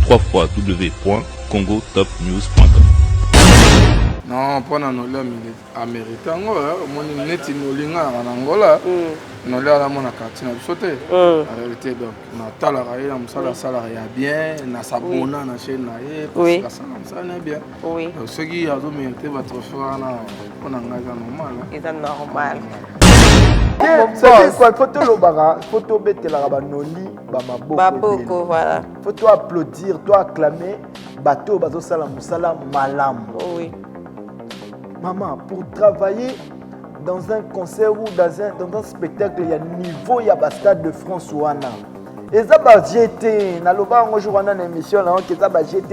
www.congotopnews.com. Non, pas dans nos américains, mon net inolinga en Angola, nous là mon quartier na sauté. En réalité donc na talaraï na musala salarié bien, na sabona na chaîne na e, parce que ça na bien. Oui. Ce qui a mérité votre frère na on engage normal. C'est normal. C'est quoi photo lobara, photo betela ba noli ba maboko. Baboko voilà. Photo applaudir, toi acclamer, bateau bazo sala musala malam. Oui. Maman, pour travailler dans un concert ou dans un spectacle, il y a niveau, il y a un stade de France ou Anna. Et ça, GT,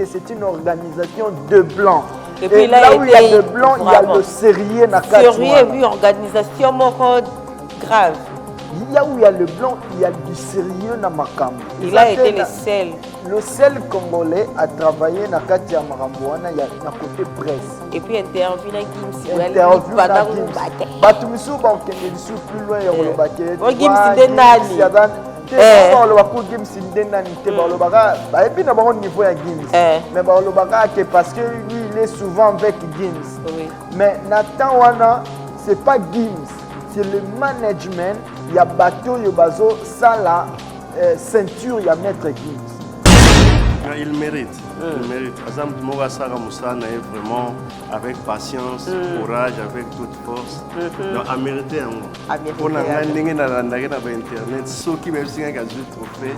c'est une organisation de blancs. Et puis là, où il y a de blancs, il y a le sérieux. Sérieux, oui, organisation grave. Là où il y a le blanc, il y a du sérieux dans Makam. Il a été le seul. Le seul Congolais à travailler dans Katia Marambouana, il y a un côté presse. Et puis interview dans Gims. Interview dans Gims. Batumissou, on est plus loin, on est baquet. On Gims de Nani. On va Gims de Nani. Et puis, on a un niveau à Gims. Mais parce que lui, il est souvent avec Gims. Mais Nathan Wana, ce n'est pas Gims. C'est le management. Il y a bateau, il y a bateau, ça la ceinture, il y a maître Gims. Il mérite. Il mérite. Azam Moura Sara Moussana est vraiment avec patience, courage, avec toute force. Donc, à mériter un mot. Pour la grande dans Internet, ceux qui veulent signer un trophée,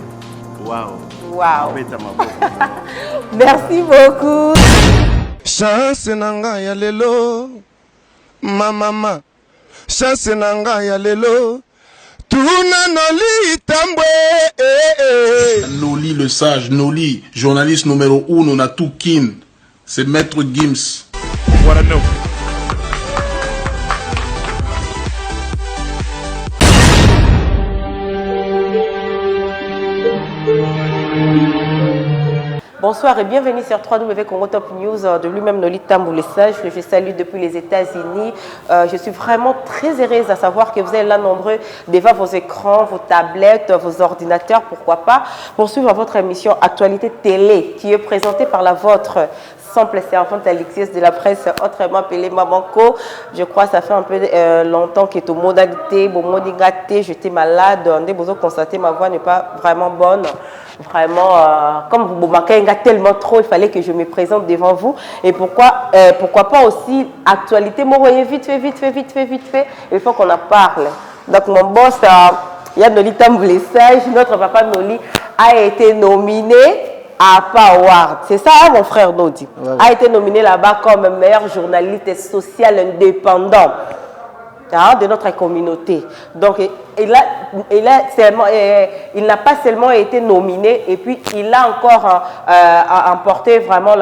waouh. Merci beaucoup. Chance nanga ya lelo, mama. Chance nanga ya lelo. Tuna Noli Tambwe. Noli le sage, Noli, journaliste numéro 1, on a tout kin. C'est Maître Gims. Voilà, non. Bonsoir et bienvenue sur Congo Top News de lui-même Noli Tambwe le Sage, que je salue depuis les États-Unis. Je suis vraiment très heureuse à savoir que vous êtes là nombreux devant vos écrans, vos tablettes, vos ordinateurs, pourquoi pas, pour suivre votre émission Actualité Télé qui est présentée par la vôtre simple servante Alexis de la presse, autrement appelée Mamanko. Je crois que ça fait un peu longtemps que tout le monde a été, j'étais malade, on a constaté ma voix n'est pas vraiment bonne. Vraiment, comme vous m'avez tellement trop, il fallait que je me présente devant vous. Et pourquoi pas aussi actualité, moi, voyez, vite fait, il faut qu'on en parle. Donc, mon boss, il y a Noli Tambwe le Sage, notre papa Noli a été nominé à Award. C'est ça, mon frère Nodi. A été nominé là-bas comme meilleur journaliste social indépendant de notre communauté. Donc, il n'a pas seulement été nominé, et puis il a encore emporté vraiment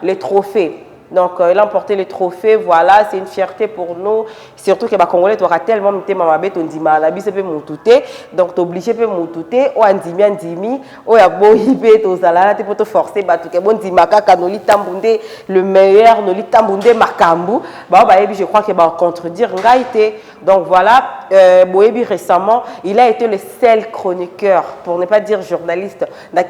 les trophées. Donc, il a emporté les trophées, voilà, c'est une fierté pour nous. Surtout que les Congolais aura tellement mis on dit malabi c'est mon touté, donc tu es obligé de moutouter, ou andimi, ou ya bohibé to zalala te pour te forcer batu ke bon dimaka Noli Tambwe le meilleur Noli Tambwe makambu. Je crois que va contredire ngaité. Donc voilà, Boyebi récemment, il a été le seul chroniqueur, pour ne pas dire journaliste.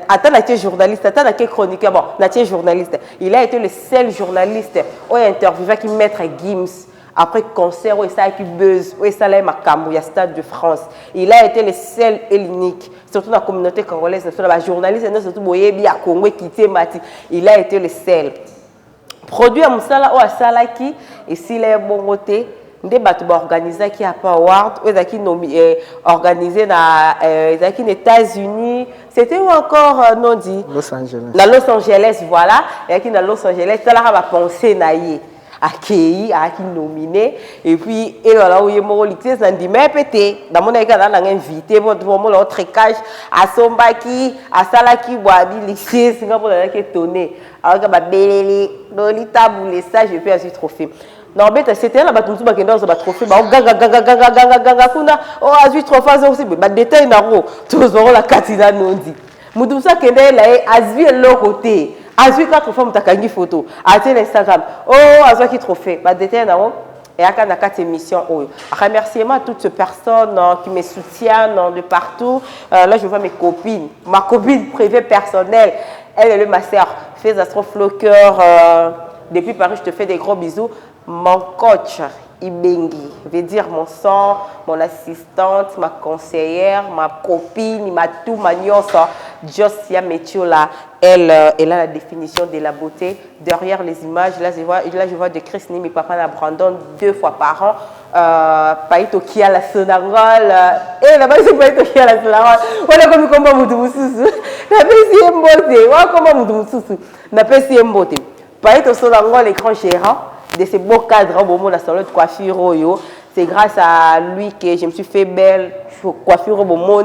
Attends, il a été journaliste, attends, il a été chroniqueur, bon, il a été journaliste. Il a été le seul journaliste où il a interviewé qui maître Gims. Après concert, où il a buzz, où il a Makambu, il y a Stade de France. Il a été le seul et l'unique, surtout dans la communauté congolaise, surtout la journaliste, surtout Boyebi à Congo, Kité Mati. Il a été le seul. Produit à Moussala ou à Salaki, et s'il est bon côté, des bateaux organisés qui a pas Award, qui organisé dans les États-Unis. C'était où encore non dit? Los Angeles. Dans Los Angeles, voilà. Et qui dans Los Angeles, ça là va penser naïe. Accueilli, à qui nominé, et puis et là où il est mort, il s'est dit mais pété. Dans mon école, on a invité votre autre cage à Sombaki, à Salaki, Boabi, l'Ixis, Singapour, on a étonné. Alors que Belé, Noli Tambwe le Sage, je peux assurer trophée. Non, mais c'était là, tu as dans un trophée, ganga, oh, azui trophée, aussi, mais détail, tu as la katina nondi. Moudousa Kende, là, azui l'autre côté. Azui 4 fois, tu as photo. Azui l'Instagram. Oh, azui qui trophée. Détail, et à cette émission. Remerciement à toutes ces personnes qui me soutiennent de partout. Là, je vois mes copines. Ma copine privée personnelle. Elle est ma sœur. Fais Astrofloqueur. Depuis Paris, je te fais des gros bisous. Mon coach, Ibengi, veut dire mon sang, mon assistante, ma conseillère, ma copine, ma tout, ma nyonso, Josia Metiola, elle a la définition de la beauté. Derrière les images, là je vois de Chris Nimi, papa na Brandon 2 fois par an. Paito qui a la sonarole. Et là-bas, c'est Paito qui a la sonarole. On a comme comment vous susu. La pesi mbote. On a comment vous susu. La pesi mbote. Paito sonarole, l'écran gérant de ces beaux cadres au moment de la salon de coiffure. C'est grâce à lui que je me suis fait belle. Coiffure au moment où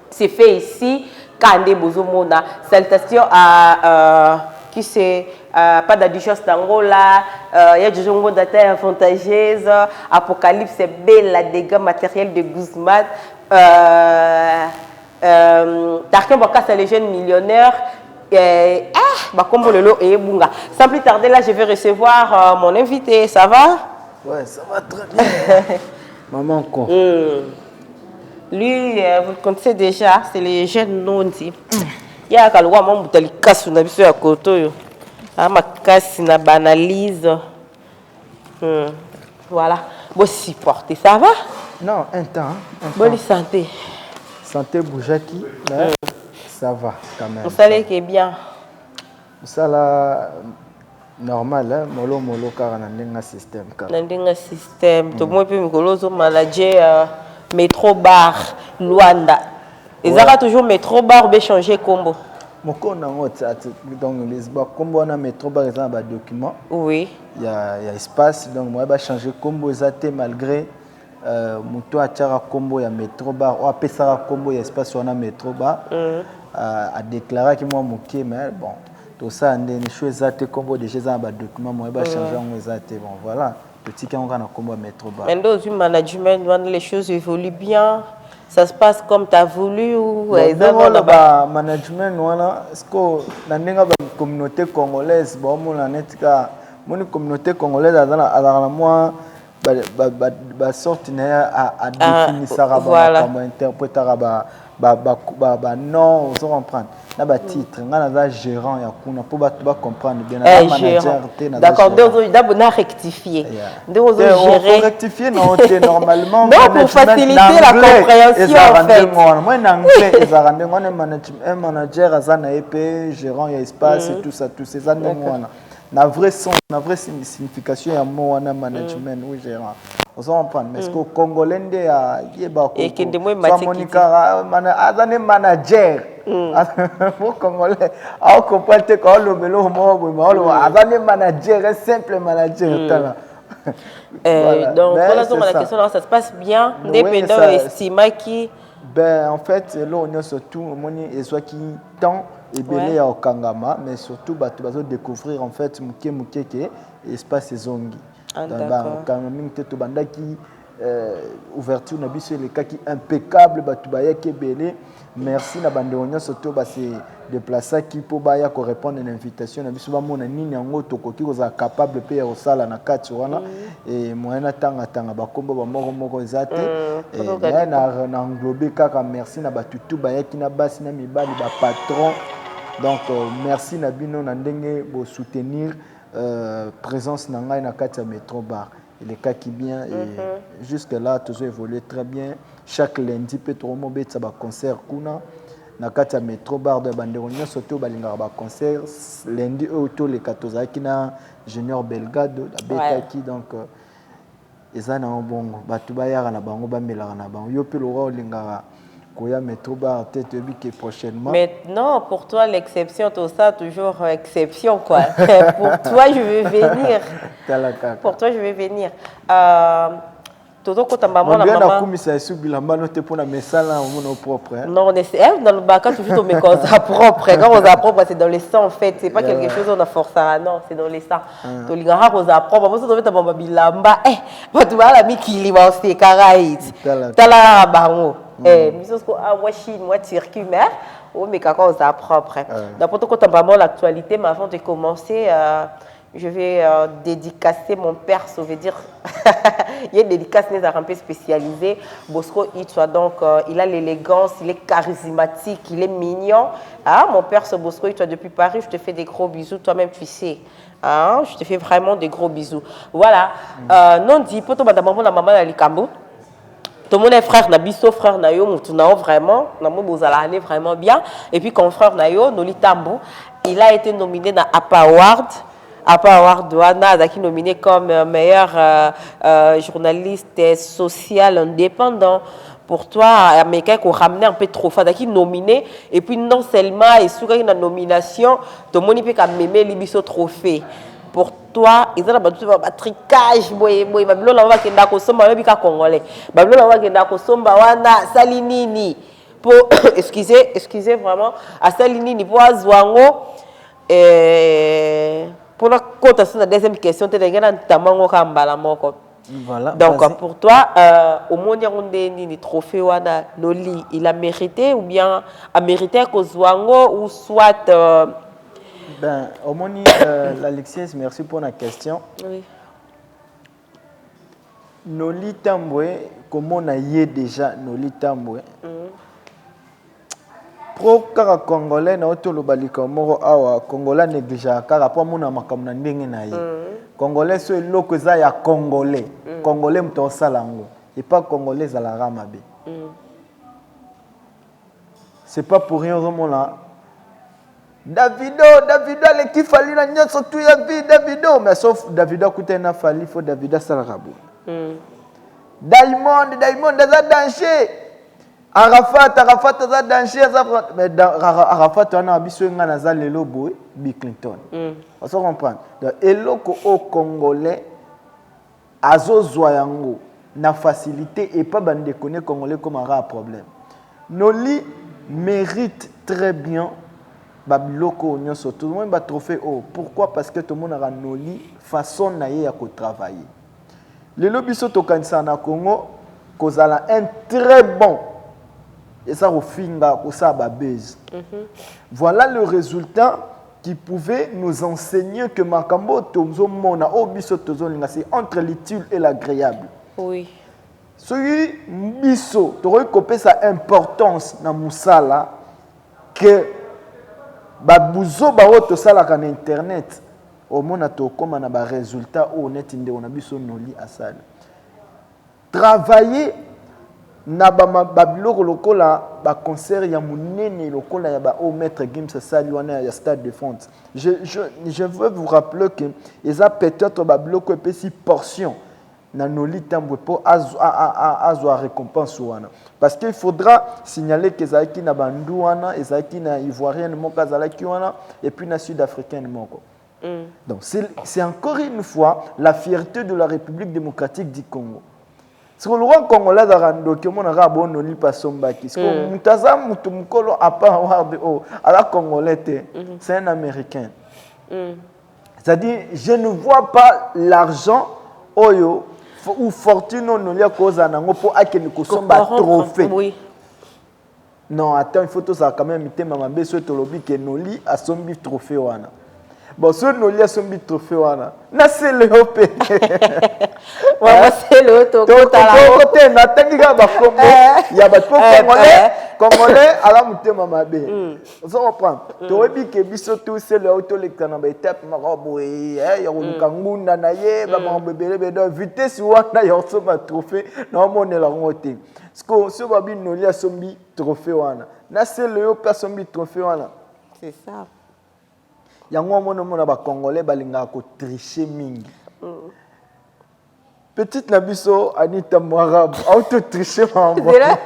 c'est fait ici. Kande Bozomona. Salutations à qui c'est pas d'additions d'Angola. Il y a du jongo d'attaque avantageuse. Apocalypse, c'est belle la dégâts matériels de Guzman. Tarkin Baka, c'est les jeunes millionnaires. Sans plus tarder, là, je vais recevoir mon invité. Ça va? Ouais, ça va très bien. Maman, quoi. Lui, vous le connaissez déjà, c'est les jeunes Nondi. Il y a un roi, mon bouteille casse, on a vu sur la côte. Ma casse, na banalise. Voilà. Bon, si porté, ça va? Non, un temps. Bonne santé. Santé Boujaki, mais ça va quand même. Vous savez qui est bien. Ça là, normal, hein? Molo car on a un système. On a un système. Tout le monde peut me manager métro bar Luanda. Ils auront toujours métro bar ou changer combo. Mon compte donc les combo on a métro bar ils ont un document. Oui. Il y a espace donc moi je vais changer combo zaté malgré mon a tchara combo il y a métro bar ou à Pessara combo il y a espace on a métro bar. À déclarer que moi mon mais bon tout ça on est choses zaté combo déjà dans un document moi je vais changer en zaté bon voilà petit quand on a combo métro bar. Maintenant au management les choses évoluent bien. Ça se passe comme tu as voulu ou le management voilà est-ce que dans la communauté congolaise bon mon communauté congolaise a moi sorti à définir ça comme interpréter non on comprendre là titre ngana gérant ya kuna pour comprendre bien manager d'accord d'abord on a rectifié on gérer rectifier non normalement non pour faciliter la compréhension en fait moi en anglais un manager azana épée gérant ya espace et tout ça tous ces années na vrai son na vraie signification ya mot wana management ou gérant on s'en prend mais ce que congolais ndé ya yeba ko Monica azane manager pour congolais a comprendre que le melo mo azane manager un simple manager donc voilà donc la question là ça se passe bien dépendant estima qui ben en fait là on est surtout moni et soit qui temps et belé ya okangama mais surtout batu bazo découvrir en fait muke ke espace zongi dans quand même te bandaki ouverture na biso les cas qui impeccable batu baya ke belé merci na bande onyo surtout ba se déplacer qui pour baya ko répondre à l'invitation na biso ba mona nini yango tokoki ko za capable pe ya sala na kati wana et moyena tanga ba kombo ba moko ezate et na englober kaka merci na batu tout baya ki na basi na mibali ba patron. Donc merci Nabino Nandenge pour soutenir présence Nangai Nakata Metro Bar. Il est cas qui bien et jusque là tout évolue très bien. Chaque lundi Petro Mobet ça va concert kuna Nakata Metro Bar de Banderonia surtout balinga ba concert lundi autour les 14 akina Junior Belgado la beta qui donc ezana bongo batu bayara na bango ba melaka na bango yo pe le roi lingara Métro Bar peut-être prochainement. Mais non, pour toi l'exception, tout ça toujours exception quoi. Pour toi je vais venir. Pour toi je vais venir. Toto kota maman la maman. On vient d'akumisa esubilamba note pour la mesala mon propre. Non, on est dans le baka toujours on met comme ça propre. Quand on a propre c'est dans le sang en fait, c'est pas quelque chose on a forçé non, c'est dans le sang. To lingara ko za propre, parce que on met ta maman bilamba. Batu bala mikili ba se karaït. Tala bango. Misos ko moi Chine, moi Turquie mais mais quand on a propre. D'abord quand on parle l'actualité mais avant de commencer Je vais dédicacer mon père, ça veut dire, il y a une dédicace un peu spécialisée. Bosco Itwa, donc il a l'élégance, il est charismatique, il est mignon. Ah, mon père, ce Bosco Itwa, depuis Paris, je te fais des gros bisous, toi-même tu sais. Ah, je te fais vraiment des gros bisous. Voilà. Non dit, pour toi, madame, la maman, elle est Kambo. Tout le monde est frère Nabiso, frère Nayo, Moutounao, vraiment. Vous allez vraiment bien. Et puis, comme frère Nayo, Noli Tambo, il a été nominé dans APA Award. APA Award, Douana, a été nominé comme meilleur journaliste social indépendant. Pour toi, Américain, qu'on ramenait un peu trop fort, qui nominé. Et puis, non seulement, et sur une nomination, tout le monde peut même Libiso trophée. Pour toi, ils ont un tricage, Babylone va kenda kosomba même ka congolais. Babylone va kenda kosomba wana salinini pour excusez vraiment à salinini pour azwango pour la cotation de la deuxième question tu as ngana tamango kambala moko. Voilà. Donc pour toi au monde ni trophée wana Noli, il a mérité ou bien a mérité kozwango ou soit ben, Omoni, Alexis, merci pour la question. Oui. Noli Tambwe, comment on a y déjà Noli Tambwe? Pro kara Congolais na otolo balika moro awa Congolais négligea car pour mon amakam na ndenge na ye. Congolais so eloko za ya Congolais. Congolais mto salango et pas Congolais za la ramabe. C'est pas pour rien vraiment là. Davido l'équipe fallait la nion surtout ya vie Davido mais sauf Davido coûtait na fali faut Davido salarabu. Diamond za danger. Arafat za danger mais Arafat on a biso ngana za lelo boy Bill Clinton. On se comprend. Donc eloko au Congolais azozwa yango na facilité et pas bande connaît Congolais comme un problème. Noli mérite très bien Babiloko nyonso tout le monde va trophée haut. Pourquoi? Parce que tout le monde a Noli façon naie à travailler. Le lobby soto kanisa na Congo kozala un très bon et ça au finga ko ça ba base. Voilà le résultat qui pouvait nous enseigner que makambo tozo mona obiso tozo linga c'est entre l'utile et l'agréable. Oui. Celui biso to recopé sa importance na musala que babuzo baoto salaka na internet au mona to koma na ba résultat au net inde on a biso noli asala travailler na ba biloko lokola ba concert ya munene lokola ya ba au maître Gims sali wana ya Stade de France. Je veux vous rappeler que ils a peut-être ba biloko epesi portion na noli tambwe pour azwa récompense wana parce qu'il faudra signaler que ezalaki na bandu wana ezalaki na ivoirienne moko azalaki wana et puis na sud-africaine moko. Donc c'est encore une fois la fierté de la République démocratique du Congo. C'est le roi congolais d'Arando qui mon arabo noli pasombaki. C'est que mutaza mutumkolo a pas avoir de haut à la congolais c'est un américain. C'est-à-dire je ne vois pas l'argent oyo ou fortune non lié cause nango pour akeni kosomba trophée. Oui. Non, attends, il faut tout ça quand même mité mama beso tolobi ke noli a sombi trophée wana. Bon, ce noli a sombi trophée wana. Na c'est le hopé. Wa c'est le to côté na tendiga ba kombo ya ba congolais ala muté mama be. On se reprend. Tobi ke biso tout c'est le auto lectana ba étape marobo ya ngunda na ye ba mabebele be do vitesse wana ya somba trophée na monela ngote. Sko so babi noli a sombi trophée wana. Na c'est le hopé a sombi trophée wana. C'est ça. Yango mona ba congolais balinga ko tricher mingi. Petite Nabiso Anita Moarab auto tricher maman. C'est là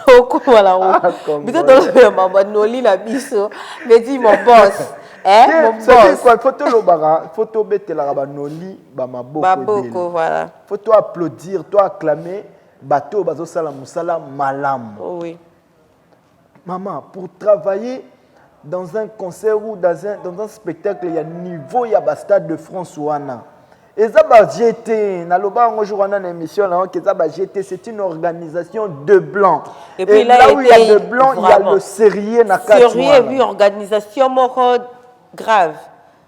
donc voilà. Bito to maman Noli Nabiso me dit mon boss. Mon boss. C'est quoi photo lobara, photo betela ba Noli ba maboko. Maboko voilà. Photo applaudir, toi acclamer, bateau bazo sala musala malam. Oui. Maman pour travailler dans un concert ou dans un spectacle, il y a niveau, il y a un stade de France ou Anna. Et ça, GT, c'est une organisation de blancs. Et puis là où il y a de blancs, il y a le sérieux. Sérieux, oui, organisation grave.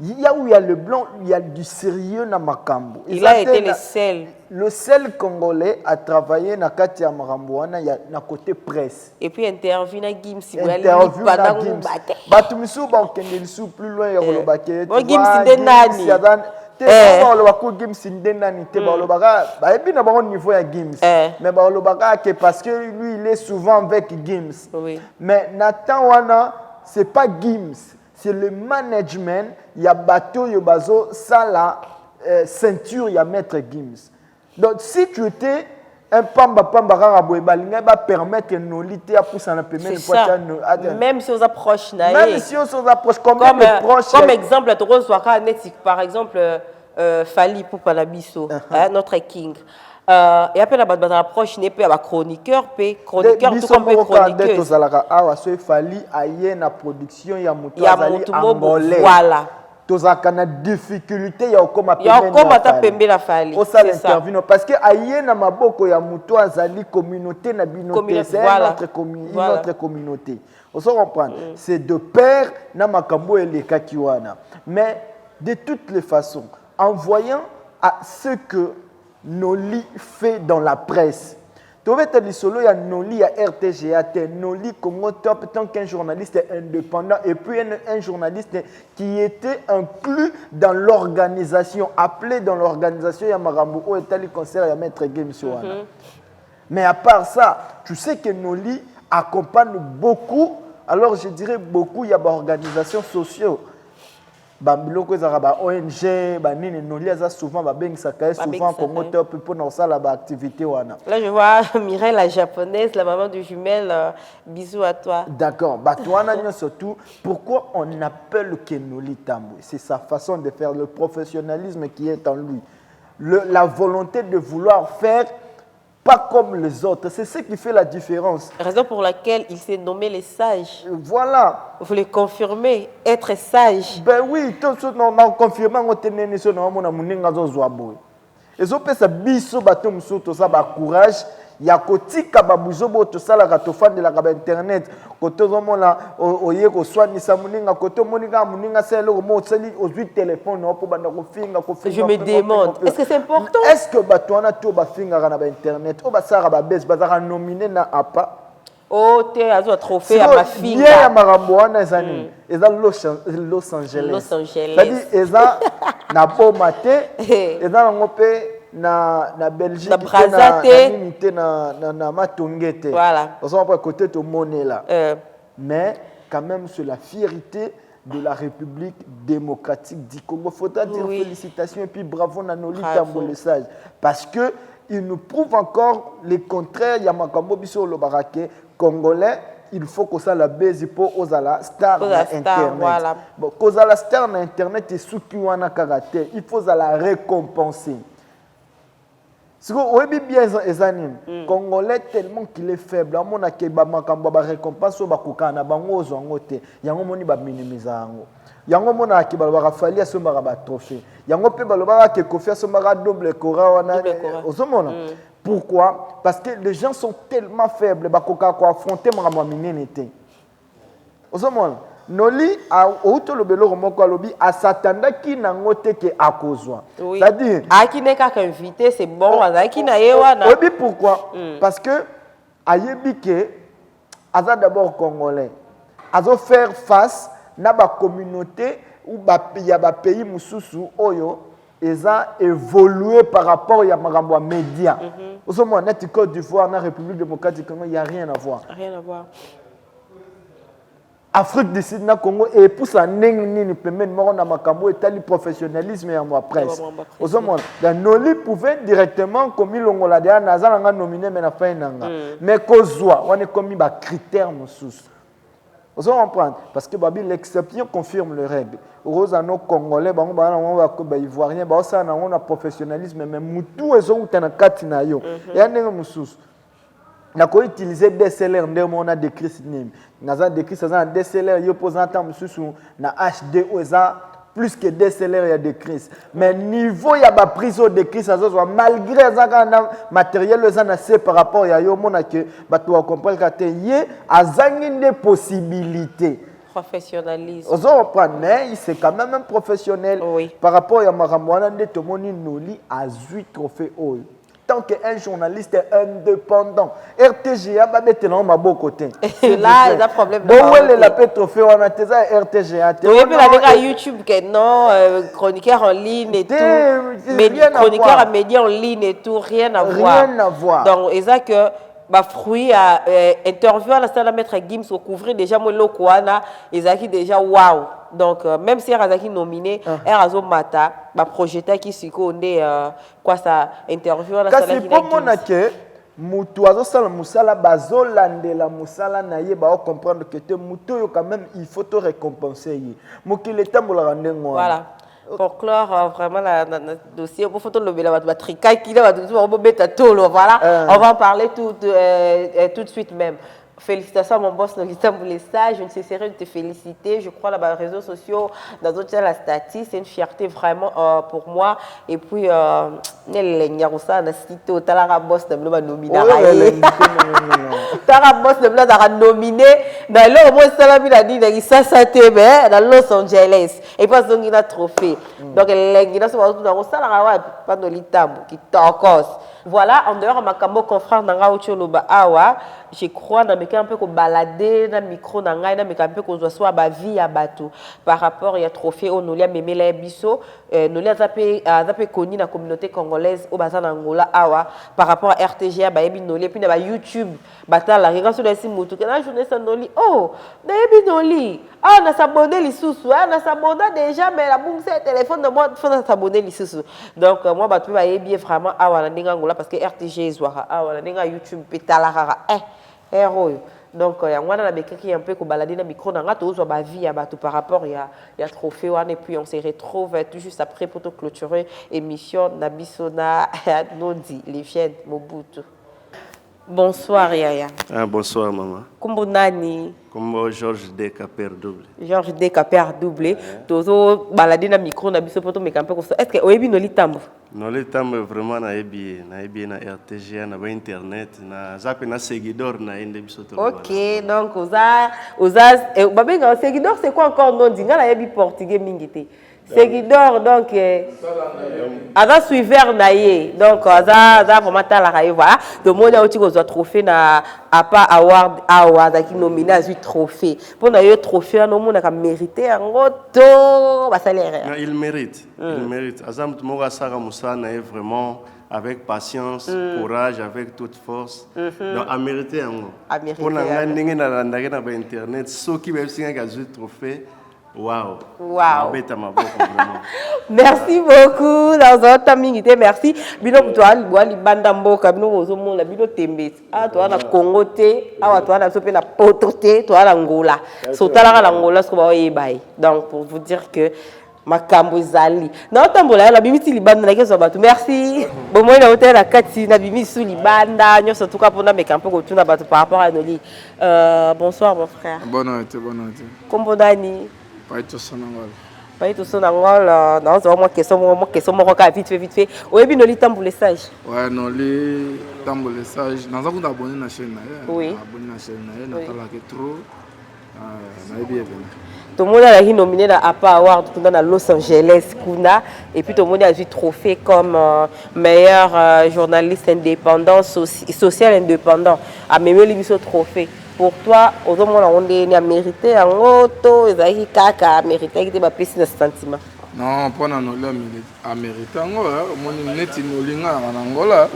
Il y a où il y a le blanc, il y a du sérieux dans Makambo. Il a été le seul. Le seul Congolais à travailler dans Katia Maramboana, il y a un côté presse. Et puis interview na Gims. Interview na Gims. Batumisu Bankendelsu plus loin il y a le baquet. Bon Gims de nani. Le Wakou Gims de nani. Te ba le baga. Bah et puis na bon niveau ya Gims. Mais ba le baga que parce que lui il est souvent avec Gims. Oui. Mais Nathan Wana c'est pas Gims. C'est le management, il y a bateau, il y a bazo, ça la ceinture, il y a maître Gims. Donc si tu étais un pamba il va permettre que nos lités à pousser en c'est ça. Même si on approche, même si on s'approche, comme exemple, par exemple, Fali pour Palabiso, notre king. Et après la approche n'est pas chroniqueur tout comme chroniqueur. Fali aye na production ya muto voilà. Tozaka na difficulté ya okoma pembe la Fali. Ça l'interview parce que aye na maboko ya muto azali communauté na binoté c'est notre communauté. On se comprend. C'est de père na makambo eleka kiwana. Mais de toutes les façons, en voyant à ce que Noli fait dans la presse. Tu vois, il y a Noli à RTGA, Noli Congo Top, tant qu'un journaliste indépendant et puis un journaliste qui était inclus dans l'organisation, appelé dans l'organisation, il y a Marambo, où est allé concert, il y a Maître Game Soana. Mais à part ça, tu sais que Noli accompagne beaucoup, alors je dirais beaucoup, il y a des organisations sociales. Bambiloko ezaka ONG banini Noli souvent souvent Congo Top pour dans ça la activité wana. Là je vois Mireille la japonaise, la maman de jumelle, bisous à toi. D'accord, toi surtout pourquoi on appelle Noli Tambwe, c'est sa façon de faire, le professionnalisme qui est en lui. La volonté de vouloir faire pas comme les autres, c'est ce qui fait la différence. Raison pour laquelle il s'est nommé les sages. Voilà. Vous voulez confirmer, être sage. Ben oui, tout ce qu'on a confirmé, on a tenu sur nous, on a mis un zoabo. Et ça peut se biso bateau musoto ça ba courage. Il y a côté kababuzo boto ça la katofan de la kaba internet. Côté zomo la oye ko swani sa muninga côté moninga muninga c'est le mo tseli aux 8 téléphones pour banda ko finga ko finga. Je me demande, est-ce que c'est important? Est-ce que bato na to ba finga na ba internet o ba sara ba bes ba za nominé na apa? Oh, tu as un trophée à ma fille. Il y a Maramboana, ils ont Los Angeles. Los Angeles. C'est-à-dire, ils ont na Pomate, ils ont na Belgique, na Matongete. Voilà. Ils ont pas côté de monnaie là. Mais quand même, c'est la fierté de la République démocratique du Congo. Il faudra dire félicitations et puis bravo Nanoli Tambwe Sage. Parce que il nous prouve encore le contraire. Il y a Makambo Biso Lobarake. Congolais, il faut que ça la baise pour la star sur internet. Voilà. Bon, que la star sur internet est sous wana caractère, il faut la récompenser. Si vous voyez bien les animes, Congolais tellement qu'il est faible, à mon akeba makambo ba récompense ba kokana bango zongote, yango moni ba minimiser yango. Yango mona akeba ba fali asomba ba trophée. Yango pe ba loba ke kofi asomba double kora wana. Osomona. Pourquoi? Parce que les gens sont tellement faibles, bakoka ko affronter mama minenete. Osomona. Noli a auto le belo moko lobi a satanda ki na ngote ke akozwa. C'est-à-dire aki ne ka invité, c'est bon, aki na yewana. Oui, pourquoi? Parce que ayebi ke aza d'abord congolais. Azo faire face na ba communauté ou ba ya ba pays mususu oyo eza évolué par rapport à makambo média. Au sommet net Côte d'Ivoire na République démocratique Congo, il y a rien à voir. Rien à voir. Afrique du Sud na Congo et pour ça nini permet de na makambo et tel professionnalisme et moi presse. Au sommet Noli pouvait directement comme longola dia nazala nga nominé mais na fin nanga. Mais kozwa on est comme ba critères mususu. Vous comprenez? Parce que l'exception confirme le règle. Rose à nos Congolais, Ivoiriens, on a professionnalisme, mais Moutou et Zou na katina yo. Et un musus. On a utilisé des DSLR, on a décrit ce nom. On a décrit ça DSLR, yo posant un musus na HD plus que DSLR il y a des crises. Mais niveau il y a pas prise de crise malgré ça matériel les par rapport à yo mona que ba to comprendre que y a des possibilités. Professionnalisme. Mais c'est quand même un professionnel. Par rapport à Maramouana, Netomoni Noli a 8 trophées. Tant qu'un journaliste est indépendant, RTGA va mettre dans ma beau côté. C'est là, il y a un problème. Bon, elle la paix trophée, on a RTGA. Oui, mais la YouTube, non, chroniqueur en ligne et tout. Chroniqueur à médias en ligne et tout, rien à voir. Rien à voir. Donc, c'est ça que ma fruit à interview à la salle à mettre Gims au couvrir déjà moi lokoana ezaki déjà waouh. Donc même si Razaki nominé Erazo Mata ba projeter qui siko ndé quoi ça interview à la salle à Gims. Kasi pour que mutu azosala musala bazolandela musala na ye ba comprendre que te mutu yo quand même il faut te récompenser yi. Mokile tambola ndengo. Voilà. Pour clore vraiment le dossier, pour photo le tricot qui là, voilà, on va en parler tout de suite même. Félicitations à mon boss Nolita Boulessa, je ne cesserai de te féliciter. Je crois là-bas les réseaux sociaux, dans d'autres la statistique, c'est une fierté vraiment pour moi. Et puis, Talara boss de me nominé. Talara boss de me nominé. Dans le moins Salami a dit dans Los Angeles. Et pas donc il a trophée. Donc il a dans Salara pas Nolita qui t'encose. Voilà, en dehors de ma cambo confrère dans Gauthioloba Awa, je crois dans un peu qu'on balader dans micro dans un peu qu'on soit ba vie à bateau par rapport à trophée on nous a mémé les bisso nous a tapé connu la communauté congolaise au bazar d'Angola Awa par rapport à RTGA ba ebi noli puis na ba YouTube batala regarde sur les sites moto que la journée ça noli oh na ebi noli ah on a s'abonné les sous on a s'abonné déjà mais la boum c'est téléphone de moi faut s'abonner les sous donc moi ba tu ba ebi vraiment Awa na ndinga Angola parce que RTG zwara Awa na ndinga YouTube petala héros. Donc, il y a un peu qui est un peu baladé dans le micro, dans la vie par rapport il y a trophée, et puis on se retrouve tout juste après pour clôturer l'émission Nabisona Nodi, les Viennes, Mobutu. Bonsoir Yaya. Bonsoir maman. Kumbo nani? Kumbo Georges Deka Père Double. Georges Deka Père Double. Tozo baladé dans le micro, Nabiso poto me camper comme ça. Est-ce que oyebi noli tambo? Noli tambo vraiment na ebi na RTG na internet na zapi na seguidor na ende biso to. OK, donc babenga seguidor c'est quoi encore non dinga la ebi portugais mingité. Seguidor donc Aza suiveur naie donc Aza vraiment talaraye voilà de monde a aussi qu'on trophée na apa award qui nominé à 8 trophées pour na yo trophée no monde a mérité en goto ba salaire. Il mérite Azam Moura Sara Moussa na vraiment avec patience, courage, avec toute force. Donc, à mériter en gros. Pour la ndenge na internet, ceux qui veulent signer un trophée. Wow. Merci beaucoup. Dans un temps minute, merci. Bino toi li banda mboka bino ozomo la bino tembe. Ah toi na Congo te, ah toi na sope na poto te, toi na Angola. So tala na Angola so ba yebai. Donc pour vous dire que makambo zali. Na otambola la bimiti libanda na keso batu. Merci. Bon moi na hotel la kati na bimiti sou libanda, nyoso tuka pona mekampo ko tuna batu par rapport à Noli. Bonsoir mon frère. Bonne nuit. Kombo dani. Pas tout ça non c'est moi question vite fait oyebi noli tamboulessage ouais noli tamboulessage dans un coup d'abonné na chaîne oui abonné na chaîne na tala que trop na bien tout le monde a été nominé à APA Award dans Los Angeles kuna et puis tout le monde a eu trophée comme meilleur journaliste indépendant social indépendant a même eu ce trophée. Pour toi, au moins on est mérité en auto, ils kaka mérité qui te va passer dans ce sentiment. Non, pas dans le mérité en Angola, mon net inolinga en Angola,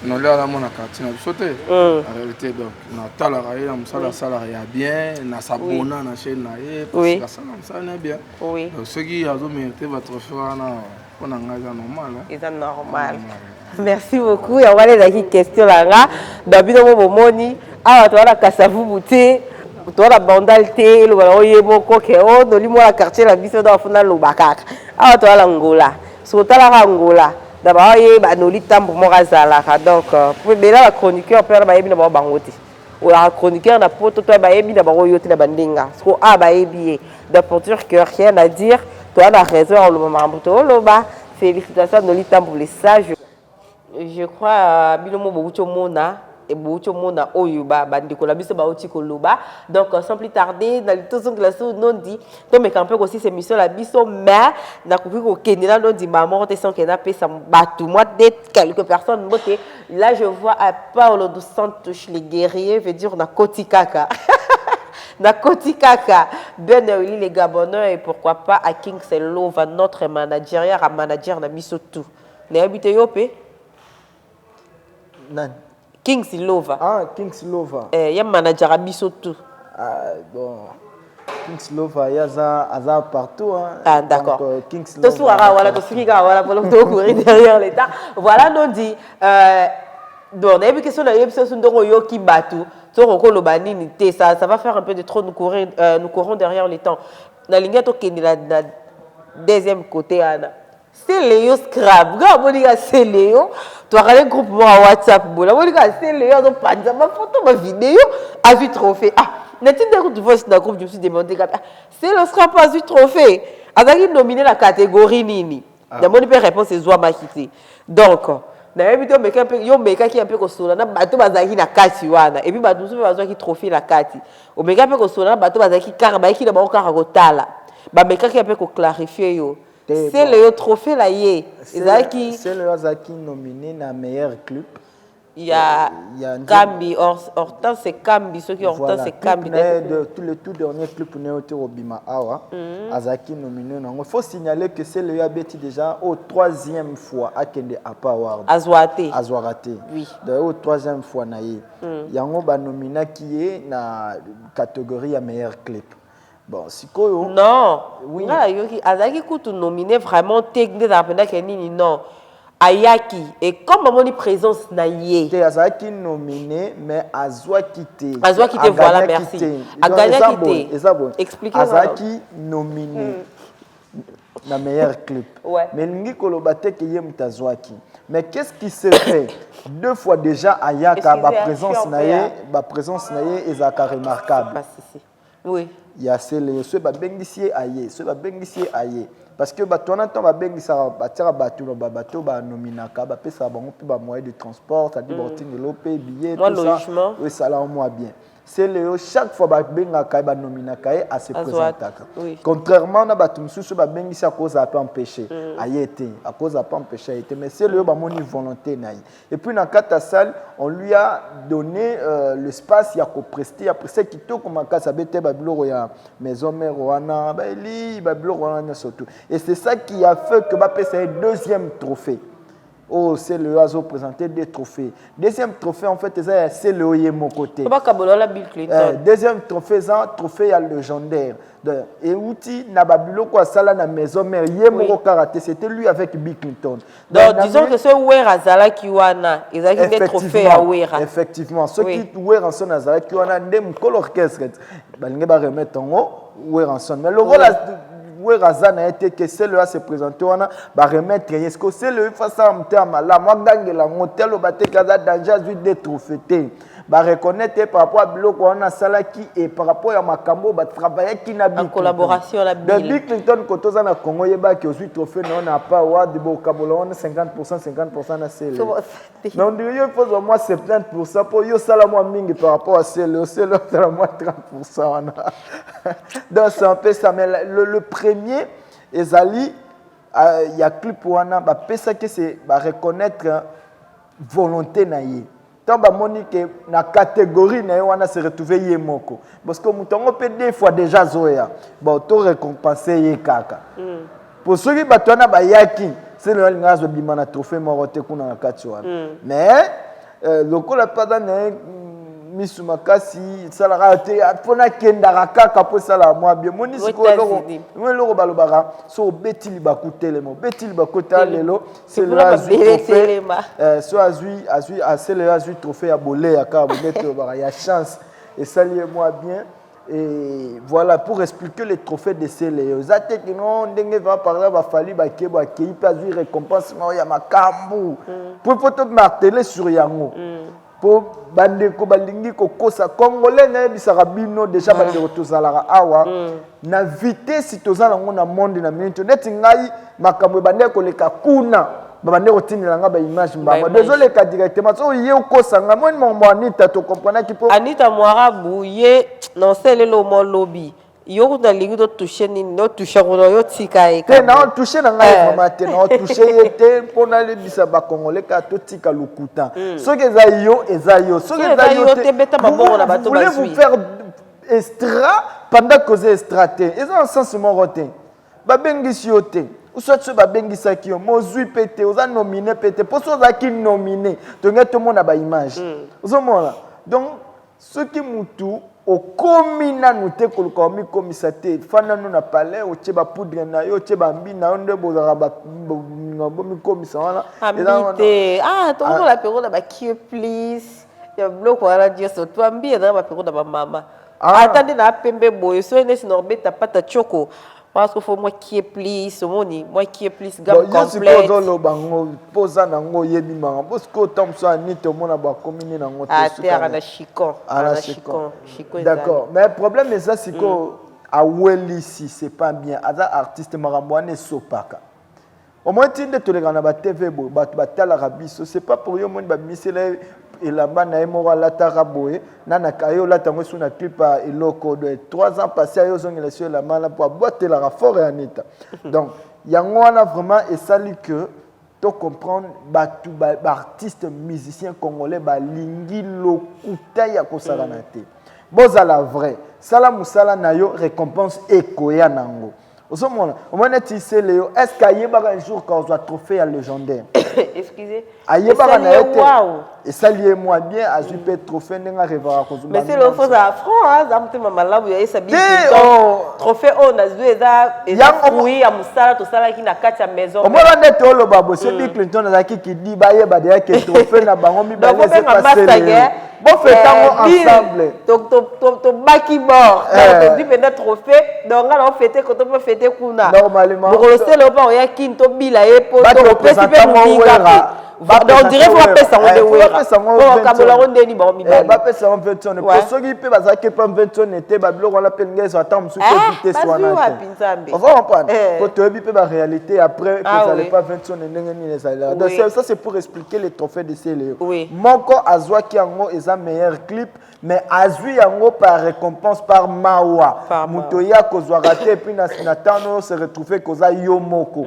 non là la mon quartier na sauté. En réalité donc na talaraye na musala salarié bien, na sabona na chaîne na ye, parce que ça na bien. Oui. Donc ceux qui ont mérité votre choix na pour na normal. C'est normal. Merci beaucoup. Et on va aller dans question là. D'abord mon moni. Ah, toi la kasavu bouté, toi la bandalité, le baloye moko ke o doli mo la quartier la biso da funa lo bakaka. Ah, toi la Angola. Sota la Angola. D'abord ye ba noli tambo mo razala. Donc pour bela la chroniqueur père ba yebi na ba bangote. Ou la chroniqueur na poto toi ba yebi na ba yote na bandinga. Sko a ba yebi. De pour dire que rien à dire, toi la raison le moment moto lo ba. Félicitations noli tambo les sages. Je crois bilomo bobucho mona et beaucoup mona oyuba bandiko la biso ba oti koloba. Donc sans plus tarder dans tout son classe non dit to me camper aussi ces missions la biso mais na koki ko kenela non dit maman te sans kena pe ça batu moi d'être quelques personnes moté là je vois à Paulo dos Santos les guerriers veut dire na kotikaka na kotikaka Ben Eli les Gabonais et pourquoi pas à King Selova notre manager ya manager na biso tout na habité yopé nan King Silova. Ah, King Silova. Il y a un manager à Bissotou. Ah, bon. King Silova, il y a partout. Hein. Ah, d'accord. King Silova. Derrière l'État. Voilà, nous dit. Bon, on a une question de qui batou. Ça va faire un peu de trop, nous courons derrière les temps. La ligne est deuxième côté, Anna. C'est Léo Scrap. C'est Léo. Tu as un groupe WhatsApp. C'est Léo. Ma photo, ma vidéo. A vu trophée. Ah, tu vois, c'est un groupe, je me suis demandé. C'est le Scrap a vu trophée. Azaki nominé la catégorie Nini. La bonne réponse est Zoua Makité. Donc, na ebito meka pe yo meka ki un peu kosola na bato bazaki na kati wana et puis bato so bazaki trophée la kati o meka pe kosola na bato bazaki karaba ki na ba okara kotala ba meka ki un peu ko clarifier yo. C'est le trophée là yé. C'est le Zaki nominé na meilleur club. Il y a Kambi, Hortense c'est Kambi, ceux qui Hortense c'est Kambi. Tous les tout derniers clubs pour Néoté Robima Awa, Azaki nominé. Il faut signaler que c'est le Yabeti déjà au 3e fois à Kende Apaward. Azouate. Azouarate. Oui. Au 3e fois naïe. Il y a un nominé qui est na catégorie à meilleur club. Bon, Sikoyo. Non. Oui. Azaki Koutou nominé vraiment technique d'après Kenini non. Ayaki et comme maman dit présence naïe. Azaki nominé mais Azwa quitté. Azwa quitté voilà merci. Aganya quitté. Expliquez-moi. Azaki nominé na meilleur clip. Ouais. Mais l'ingi kolobate que yem tazwaki. Mais qu'est-ce qui se fait 2 fois déjà Ayaka ba présence naïe et zaka remarquable. Oui. Il y a ceux qui ba bengisier aye, ceux ba bengisier aye. Parce que batona temps ba bengisa ba tira batu no bato ba nominaka ba pesa bango pe ba moyen de transport, ça dit borting lopé billet tout ça. Oui, ça là au moins bien. C'est le chaque fois ba bengaka ba nominaka à se présenter. Contrairement na batu mususu ba bengisa à cause a pas empêché ayete, à cause a pas empêché ayete, mais c'est le ba moni volonté naï. Et puis dans kata salle, on lui a donné l'espace ya ko prester après c'est kito comme kasa bete ba biloro ya maison mère wana ba eli ba biloro wana surtout. Et c'est ça qui a fait que Mbappé c'est un 2e trophée. Oh, c'est le Azo présenté 2 trophées. 2e trophée, en fait, c'est le Oye mon côté. 2e trophée, c'est un trophée légendaire. Et Outi, Nababilo, quoi, ça là, la maison mère, Yemoro Karaté, c'était lui avec Bill Clinton. Donc, disons que c'est Ouera Zala Kiwana, ils ont des trophées à Ouera. Effectivement, ceux qui Ouera en son Zala Kiwana, n'aiment que l'orchestre. Ils vont remettre en haut, Ouera en son. Mais le rôle où Razana a été que c'est le a se présenter on a ba remettre est-ce que c'est le face à terme là moi gagne la motel au baté kaza danger des trophées ba reconnaître par rapport à biloko on a sala qui et par rapport à makambo ba travailler qui na en collaboration la Bill Clinton kotoza na Congo yeba qui aussi trophée on n'a pas award de bokabolo on 50% na c'est non il faut au moins 70% pour yo sala moi mingi par rapport à c'est le sala moi 30% on a donc c'est un peu ça mais le premier ezali il y a club wana ba pesa que c'est ba reconnaître volonté na yé tant ba monique na catégorie na wana se retrouver yé moko parce que mutongo peut 2 fois déjà zoya ba auto récompenser yé kaka pour ceux qui batona ba yaki c'est le ngazo bimana trophée morote kuna na kati wana mais lokola pada na misu makasi salara te pona kendara kaka po sala moi bien monisi ko loko balobara so betili bakutelemo betili bakota lelo c'est le trophée so azui c'est le azui trophée à bolé ya ka bometo bara ya chance et saluez moi bien et voilà pour expliquer les trophées de ces les zate qui non ndenge va parler va fallu ba kebo akei pas azui récompense ya makambu pour photo marteler sur yango pour bandeko balingi kokosa congolais na bisaka bino déjà bandeko tozalara awa na vitesse tozala ngo na monde na minute neti ngai makambo bandeko leka kuna babande kotindelanga baimage mbamba dezoleka directement so ye okosanga moni mambo Anita tocomprendre ki po Anita Mwarabu ye non selelo mo lobby yo kuna lingi to toucher nini no toucher ko yo tika e te na toucher na ngai vraiment te na toucher yete pona le bisa ba congolais ka to tika lokuta soki eza yo soki eza yo te beta mabongo na bato ba vous faire extra pendant cause extra te eza en sens mo roté ba bengisi yo te ou soit ce ba bengisa ki yo mozui pété oza nominé pété pour ça oza ki nominé to ngeto mona ba image ozomona donc ce qui mutu okomi nanu te koluka omikomisa te fanda no na palais otie bapoudre na yo otie bambi na yo nde bozalaka bomikomisa wana amite tokomola peko na bakie please ya biloko wana dioso twambi ezala bapeko na bamama ata nde na pembe boye so nesi na obeta pata choko parce qu'il faut moi qui est plus moi qui est plus gamme complète bon bango posa nango yebi manga parce que tant ça ni to mona ba commune nango te terre na chicon d'accord mais le problème est ça c'est que a weli si c'est pas bien aza artiste marambwane sopaka au moins tinde to le kana ba TV bo ba tala rabiso c'est pas pour yo monde ba misela et là-bas na emora la taraboé nana kayo la tango suna clip a eloko de 3 ans passé ayo zongela sur la mala pour boiter la fort et Anita donc yango wana vraiment et sali que to comprendre ba tout ba artiste musicien congolais ba lingi lokuta ya kosala na te boza la vrai sala musala na yo récompense ekoya nango osomona omona tissé Léo est-ce qu'ayeba un jour quand on soit trophée à légendaire excusez ayeba na été et saluer moi bien à juper trophée n'enga revara kozuma mais c'est le faux affront hein zamte mamalabu ya sabi trophée on a joué eza oui ya musala to sala ki na kati ya maison omona ndete olo babo c'est Bill Clinton azaki ki di ba yeba de ya ke trophée na bango mi ba laisser passer bon fêtons ensemble to baki bord donc du pendant trophée donc on fêter quand on peut fêter kuna normalement pour le seul au pas ya kin to bila e po to préciper mutinga on dirait faut pas ça on de wera on kabola on de ni ba mi ba ba pesa on 20 on pour ceux qui peut bazaki pas 20 on était ba biloko on appelle ngez attend musu éviter soit na on va comprendre pour te bi pe ba réalité après que ça n'est pas 20 on ndenge ni les salaires donc ça c'est pour expliquer les trophées de ces Léo moko azwa ki yango eza meilleur clip mais azui yango par récompense par mawa mutoya kozwa raté et puis na sinatano se retrouver koza yomoko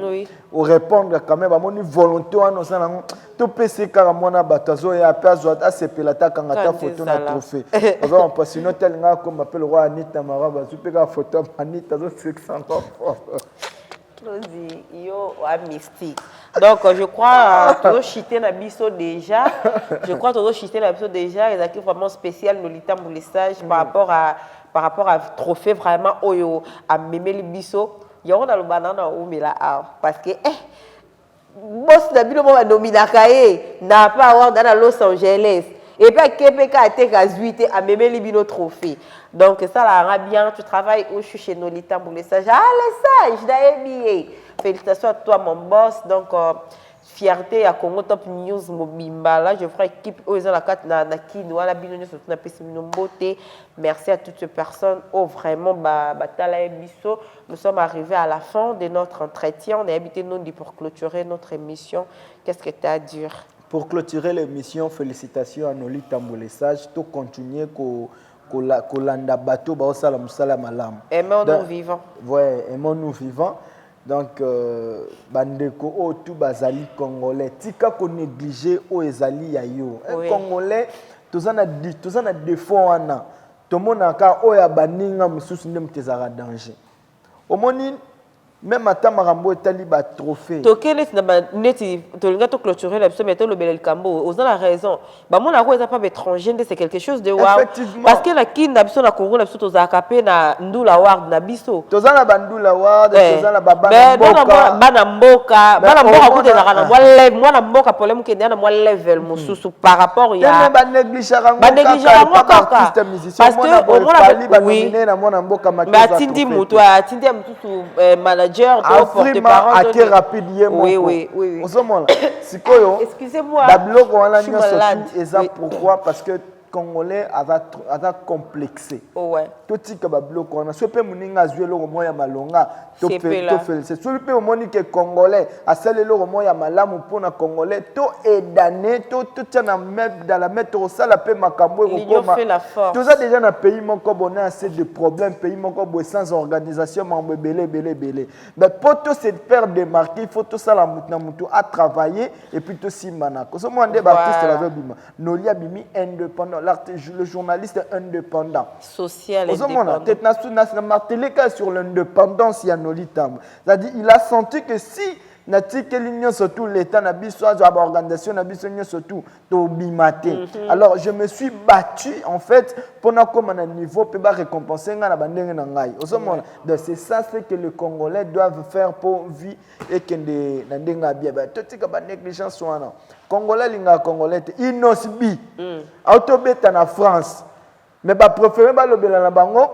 au répondre quand même amoni volonté wana osana to pese kaka mwana batazo ya pazwa asepela ta kanga ta photo na trophée ozo pas sinon tel nga comme appelle le roi Anita Maraba super photo Anita zo 600 yo a mystique donc je crois que chité na biso déjà et ça vraiment spécial no litambo les sages par rapport à trophée vraiment oyo a memeli biso yo na lo banana o mela parce que boss na bino mo nominaka na pas avoir dans Los Angeles et puis Québec a été gratuité à memeli bino trophée donc ça là bien tu travailles au chez no litambo les sages les sages d'AMBA félicitations à toi mon boss donc fierté à Congo Top News Mobimba là je ferai équipe aux la carte na kino la binono surtout na pesimino beauté merci à toutes ces personnes vraiment batala biso nous sommes arrivés à la fin de notre entretien on est habité nous pour clôturer notre émission qu'est-ce que tu as à dire pour clôturer l'émission félicitations à Noli Tambolé Sage to continuer kolanda bateau ba osala musala malam aimons-nous vivants ouais aimons-nous vivants donc bandeko o tout bazali congolais tika ko négliger o ezali ya yo congolais tozana défaut wana tomonaka o ya baninga mususu ndem tezara danger omoni même ata marambo etali ba trophée tokele na neti tolinga to clôturer la mais to lobela likambo oza la raison ba mona ko eza pas étranger c'est quelque chose de wow parce que la kin na biso na Congo na biso toza kapé na ndula ward na biso tozana bandula ward tozana baba bana mboka ko tezaka na mwana mboka problème ke na mwa level mususu par rapport ya ba négliger kaka parce que au mona na mwana mboka makiza atindi mutu atindi mususu manager Afrima a été rapide hier. Oui. Excusez-moi. Excusez-moi. D'abord, on a pourquoi parce que Congolais a complexé. Ouais. Tout ce qui est bloqué, on a soit moninga zué le romo ya malonga, to fait. C'est soit le moni que Congolais a celle le romo ya malamu pour na Congolais, to edané, to tient dans la mettre au sala pe makambo et l'union fait la force. Tout ça déjà dans pays mon on a assez de problèmes, pays mon sans organisation, mambo belé. Mais pour tout se faire démarquer, il faut tout ça la mutna mutu à travailler et puis tout si manako. Ce monde des artistes l'avait bima. Nolia bimi indépendant, le journaliste indépendant. Social indépendant. Peut-être n'a martelé sur l'indépendance il y a Nolitam. C'est-à-dire il a senti que si que l'union surtout l'État n'a pas organisation n'a pas surtout to bimaté. Alors je me suis battu en fait pour comme un niveau peut pas récompenser na bandenge na ngai. Donc c'est ça c'est que les Congolais doivent faire pour vivre et que na ndenga bien. Tout ce que ba négligence soit non. Congolais linga Congolais inosbi. Autobeta na France. Mais ba préférer ba lobela na bango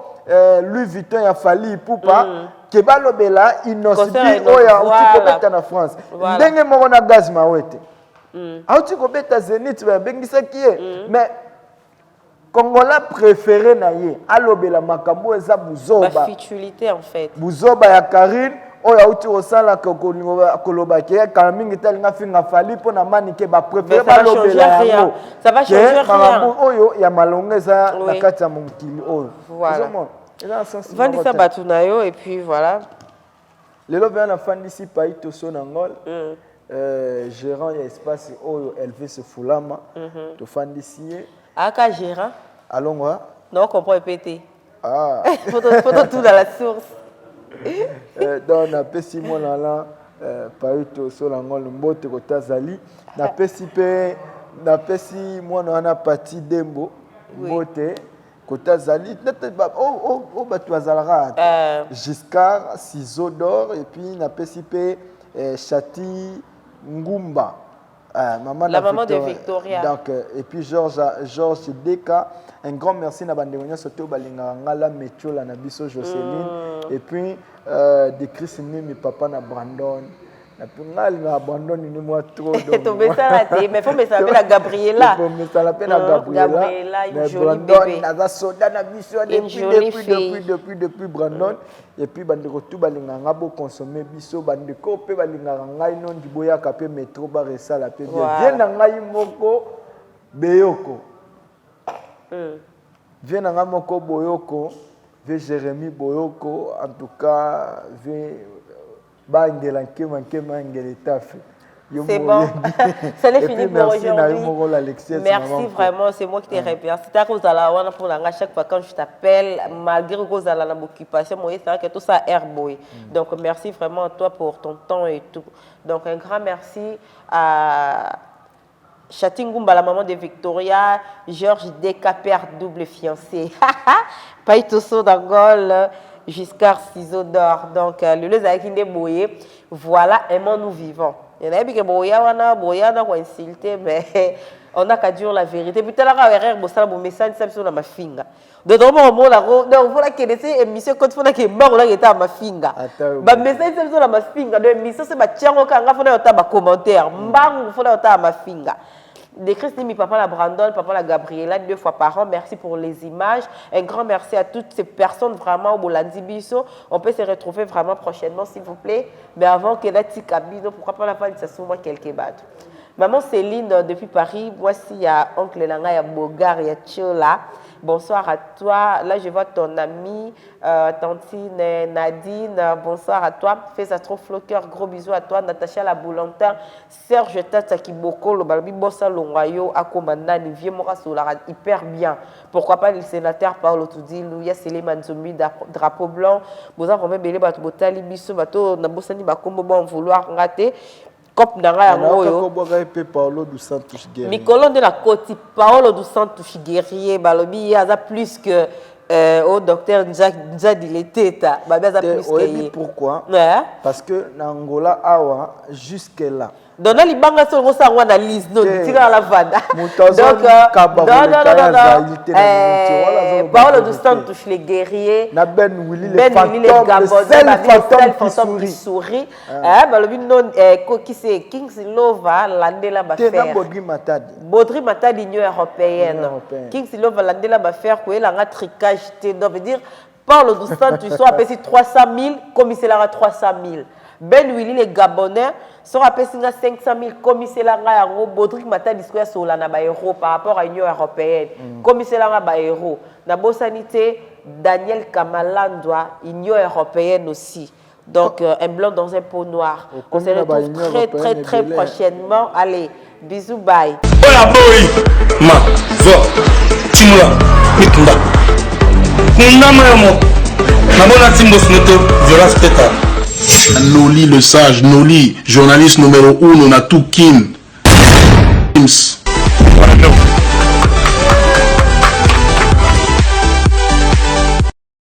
Louis Vuitton ya Fali Ipupa ke ba lobela inosbi oya utikobeta na France. Ndenge moko na gaz mawete. Auti kobeta Zénith ba bengisa kié mais Congolais préféré na ye alobela makambo eza buzoba. Ba futilité en fait. Buzoba ya Karine oya uti osala koloba ke quand mingi talinga finga Fali po na manike ba préféré ba lobela yango. Ça va changer rien. Oyo ya malongeza na kati ya mokili oyo. Voilà. Vandisa Batunayo et puis voilà. Lelo vient fin d'ici pays to son angol. Gérant ya espace oyo Elvis Fulama to fin d'ici. Aka gérant. Allons voir. Non, comprend répéter. Ah. Faut tout dans la source. Donc na pesi mo là pays to son angol mbote ko tazali na pesi pe na pesi mo na parti Dembo mbote Kota Zali, batu azalaka Giscard, Ciseaux d'or, et puis na PCP Chati Ngumba. La maman de Victoria. Donc, et puis Georges Deka, un grand merci na bandemonia surtout balinga ngala Metio la nabiso Jocelyne, et puis de Chris Nimi papa na Brandon. Na abandon ni moi trop tombé ça là mais faut me savoir la Gabriela. Faut me savoir la Gabriela, une jolie bébé. Na soda na biso depuis Brandon et puis bandeko tout balinga ngabo consommer biso bandeko pe balinga ngai non di boya kapé métro ba resala pe bien na ngai moko Beyoko. Vient na moko Boyoko, ve Jérémy Boyoko en tout cas ve c'est bon, ça les fini pour aujourd'hui. Merci vraiment, c'est moi qui te remercie. C'est à cause de la one pour la chaque fois quand je t'appelle, malgré que tu as l'occupation, moi c'est vrai que tout ça est boy. Donc merci vraiment à toi pour ton temps et tout. Donc un grand merci à Chatingumba, la maman de Victoria, Georges Deka, père double fiancé. Païtoso d'Angole. Giscard Ciseaux d'or. Donc, le lieu avec des boyés, voilà, aimons nous vivons. Il y en a qui ont insulté, mais on n'a qu'à dire la vérité. Puis, tu as un message sur ma finga. De moment, on voit que c'est une mission quand on a mort, on a ma finga. Le message sur ma finga, la mission c'est ma tiango quand on a ma commentaire. Mbang, on a ma finga. De Christine, papa la Brandon, papa la Gabriela, 2 fois par an. Merci pour les images. Un grand merci à toutes ces personnes vraiment au Bolandi Bisso. On peut se retrouver vraiment prochainement, s'il vous plaît. Mais avant que la tique abino, pourquoi pas la faire ça sur moi quelques battes. Maman Céline depuis Paris. Voici il y a oncle Langa, il y a Bogar, il y a Tchola. Bonsoir à toi. Là, je vois ton amie, tantine Nadine. Bonsoir à toi. Fais ça trop floqueur. Gros bisous à toi. Natacha la Boulantin. Serge Tata Kiboko. Le Balbi Bossa Longayo. Akomandani. Vieux Mora Solara. Hyper bien. Pourquoi pas le sénateur Paolo Toudilou. Ya Seleman Zombi. Drapeau blanc. Bosa Romé Belé. Bato Botali Bisso. Bato Nabosani Bakombo. Bon vouloir rater. Cop nanga ya ngoyo Paolo dos Santos guerrier Mikolo de la côte Paolo dos Santos guerrier balobi aza plus que au docteur Nzadi Leteta babi aza plus que pourquoi parce que na Angola awa jusque là Donc, on a libanga sur le sang, on a liste, non, tu as la vada. Donc, Paolo dos Santos, les guerriers, Ben Willy, les fantômes qui sourient. Qui c'est Kingsley Lova, l'Andela Baffaire. Baudry Matadi, Union européenne. Kingsley Lova, l'Andela Baffaire, qui est la tricage, donc veut dire, Paolo dos Santos, ils sont appelés 300 000, commissaire à 300 000. Ben Willy, les Gabonais, sont appelés 500 000, commissaire à Baudry Matadi, qui est sur la Nabaïro par rapport à l'Union européenne. Commissaire à Baïro. Nabo Sanité, Daniel Kamalandwa, Union européenne aussi. Donc, un blanc dans un pot noir. On se retrouve très prochainement. Allez, bisous, bye. Oya boy, ma, zo, timula, mitumba. Kundama yamo, nabona timbos noto, violence peta. Noli le sage, Noli, journaliste numéro 1, on a tout kin.